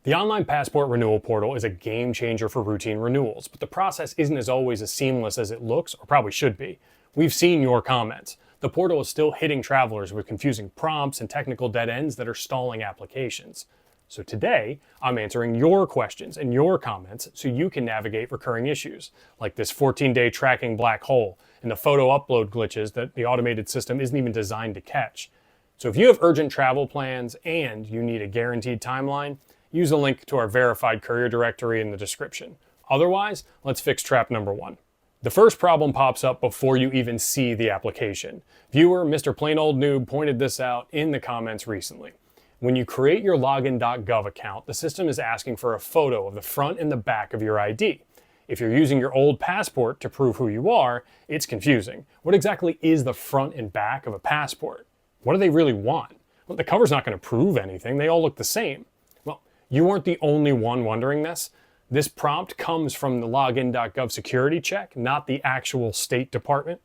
The online passport renewal portal is a game changer for routine renewals, but the process isn't always as seamless as it looks, or probably should be. We've seen your comments. The portal is still hitting travelers with confusing prompts and technical dead ends that are stalling applications. So today, I'm answering your questions and your comments so you can navigate recurring issues, like this 14-day tracking black hole and the photo upload glitches that the automated system isn't even designed to catch. So if you have urgent travel plans and you need a guaranteed timeline, use the link to our verified courier directory in the description. Otherwise, let's fix trap number 1. The first problem pops up before you even see the application. Viewer Mr. Plain Old Noob pointed this out in the comments recently. When you create your Login.gov account, the system is asking for a photo of the front and the back of your ID. If you're using your old passport to prove who you are, it's confusing. What exactly is the front and back of a passport? What do they really want? Well, the cover's not going to prove anything. They all look the same. Well, you weren't the only one wondering this. This prompt comes from the Login.gov security check, not the actual State Department.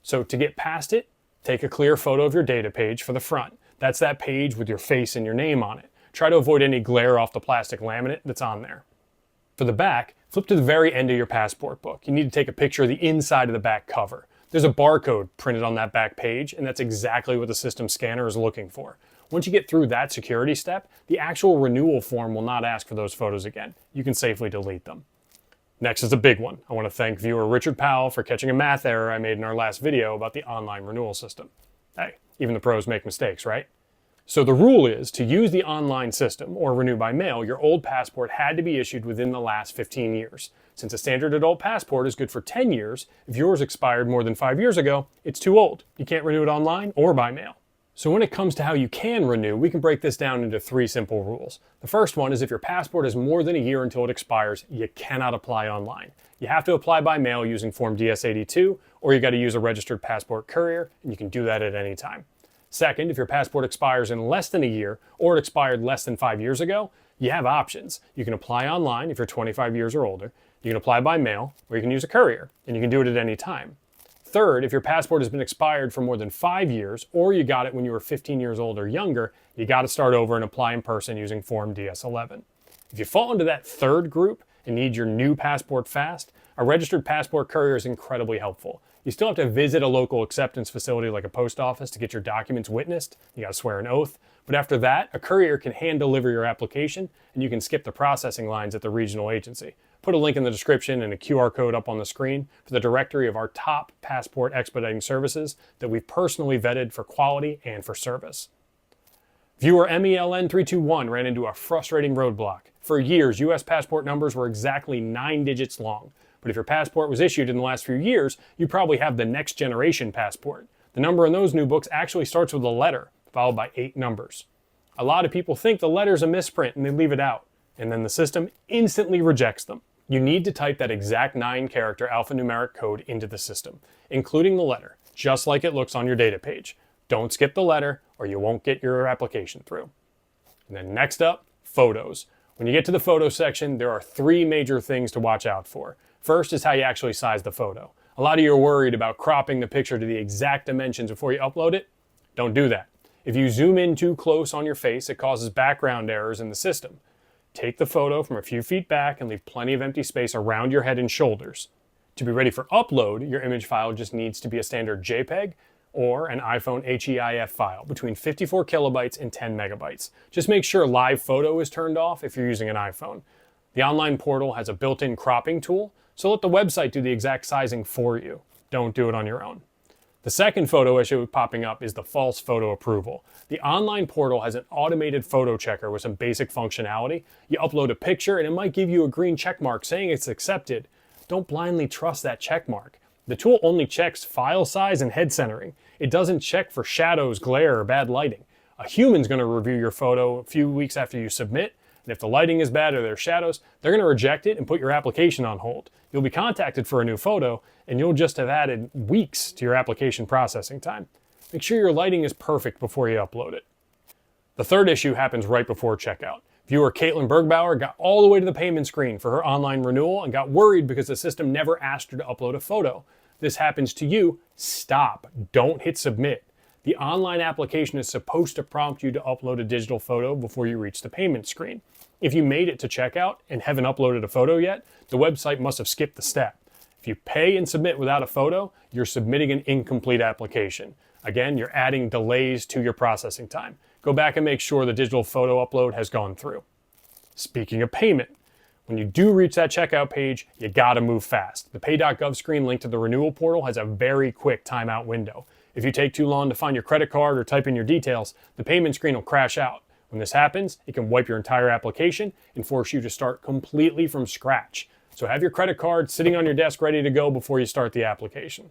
So to get past it, take a clear photo of your data page for the front. That's that page with your face and your name on it. Try to avoid any glare off the plastic laminate that's on there. For the back, flip to the very end of your passport book. You need to take a picture of the inside of the back cover. There's a barcode printed on that back page, and that's exactly what the system scanner is looking for. Once you get through that security step, the actual renewal form will not ask for those photos again. You can safely delete them. Next is a big one. I want to thank viewer Richard Powell for catching a math error I made in our last video about the online renewal system. Hey, even the pros make mistakes, right? So the rule is, to use the online system, or renew by mail, your old passport had to be issued within the last 15 years. Since a standard adult passport is good for 10 years, if yours expired more than 5 years ago, it's too old. You can't renew it online or by mail. So when it comes to how you can renew, we can break this down into 3 simple rules. The first one is if your passport is more than a year until it expires, you cannot apply online. You have to apply by mail using Form DS-82, or you got to use a registered passport courier, and you can do that at any time. Second, if your passport expires in less than a year, or it expired less than 5 years ago, you have options. You can apply online if you're 25 years or older, you can apply by mail, or you can use a courier, and you can do it at any time. Third, if your passport has been expired for more than 5 years, or you got it when you were 15 years old or younger, you got to start over and apply in person using Form DS-11. If you fall into that third group and need your new passport fast, a registered passport courier is incredibly helpful. You still have to visit a local acceptance facility like a post office to get your documents witnessed. You got to swear an oath. But after that, a courier can hand deliver your application, and you can skip the processing lines at the regional agency. Put a link in the description and a QR code up on the screen for the directory of our top passport expediting services that we've personally vetted for quality and for service. Viewer MELN321 ran into a frustrating roadblock. For years, U.S. passport numbers were exactly 9 digits long. But if your passport was issued in the last few years, you probably have the next generation passport. The number in those new books actually starts with a letter, followed by 8 numbers. A lot of people think the letter's a misprint and they leave it out, and then the system instantly rejects them. You need to type that exact 9-character alphanumeric code into the system, including the letter, just like it looks on your data page. Don't skip the letter, or you won't get your application through. And then next up, photos. When you get to the photo section, there are 3 major things to watch out for. First is how you actually size the photo. A lot of you are worried about cropping the picture to the exact dimensions before you upload it. Don't do that. If you zoom in too close on your face, it causes background errors in the system. Take the photo from a few feet back and leave plenty of empty space around your head and shoulders. To be ready for upload, your image file just needs to be a standard JPEG or an iPhone HEIF file between 54 kilobytes and 10 megabytes. Just make sure live photo is turned off if you're using an iPhone. The online portal has a built-in cropping tool, so let the website do the exact sizing for you. Don't do it on your own. The second photo issue popping up is the false photo approval. The online portal has an automated photo checker with some basic functionality. You upload a picture and it might give you a green check mark saying it's accepted. Don't blindly trust that check mark. The tool only checks file size and head centering. It doesn't check for shadows, glare, or bad lighting. A human's going to review your photo a few weeks after you submit, and if the lighting is bad or there are shadows, they're going to reject it and put your application on hold. You'll be contacted for a new photo, and you'll just have added weeks to your application processing time. Make sure your lighting is perfect before you upload it. The third issue happens right before checkout. Viewer Caitlin Bergbauer got all the way to the payment screen for her online renewal and got worried because the system never asked her to upload a photo. This happens to you, stop. Don't hit submit. The online application is supposed to prompt you to upload a digital photo before you reach the payment screen. If you made it to checkout and haven't uploaded a photo yet, the website must have skipped the step. If you pay and submit without a photo, you're submitting an incomplete application. Again, you're adding delays to your processing time. Go back and make sure the digital photo upload has gone through. Speaking of payment, when you do reach that checkout page, you gotta move fast. The pay.gov screen linked to the renewal portal has a very quick timeout window. If you take too long to find your credit card or type in your details, the payment screen will crash out. When this happens, it can wipe your entire application and force you to start completely from scratch. So have your credit card sitting on your desk ready to go before you start the application.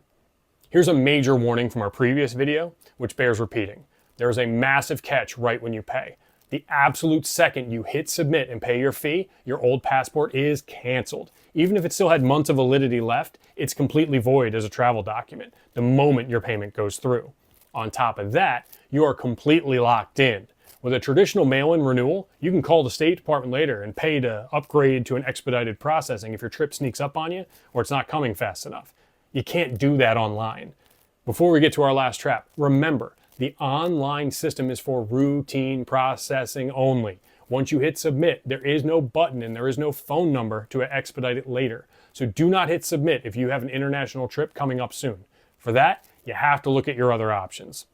Here's a major warning from our previous video, which bears repeating. There is a massive catch right when you pay. The absolute second you hit submit and pay your fee, your old passport is canceled. Even if it still had months of validity left, it's completely void as a travel document the moment your payment goes through. On top of that, you are completely locked in. With a traditional mail-in renewal, you can call the State Department later and pay to upgrade to an expedited processing if your trip sneaks up on you or it's not coming fast enough. You can't do that online. Before we get to our last trap, remember, the online system is for routine processing only. Once you hit submit, there is no button and there is no phone number to expedite it later. So do not hit submit if you have an international trip coming up soon. For that, you have to look at your other options.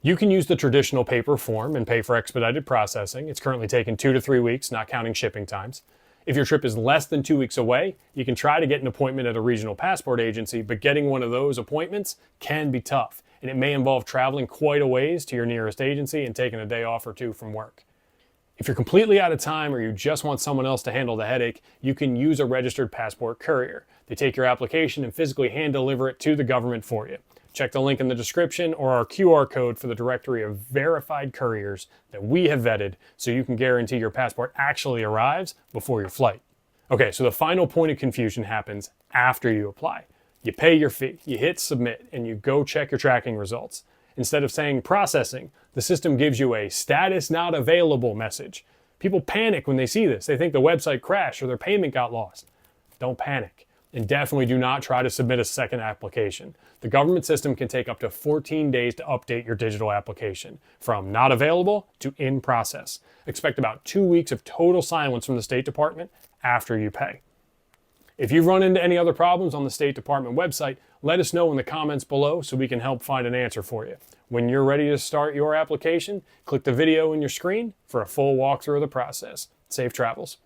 You can use the traditional paper form and pay for expedited processing. It's currently taking 2 to 3 weeks, not counting shipping times. If your trip is less than 2 weeks away, you can try to get an appointment at a regional passport agency, but getting one of those appointments can be tough, and it may involve traveling quite a ways to your nearest agency and taking a day off or two from work. If you're completely out of time or you just want someone else to handle the headache, you can use a registered passport courier. They take your application and physically hand deliver it to the government for you. Check the link in the description or our QR code for the directory of verified couriers that we have vetted so you can guarantee your passport actually arrives before your flight. Okay, so the final point of confusion happens after you apply. You pay your fee, you hit submit, and you go check your tracking results. Instead of saying processing, the system gives you a status not available message. People panic when they see this. They think the website crashed or their payment got lost. Don't panic. And definitely do not try to submit a second application. The government system can take up to 14 days to update your digital application, from not available to in process. Expect about 2 weeks of total silence from the State Department after you pay. If you've run into any other problems on the State Department website, let us know in the comments below so we can help find an answer for you. When you're ready to start your application, click the video in your screen for a full walkthrough of the process. Safe travels.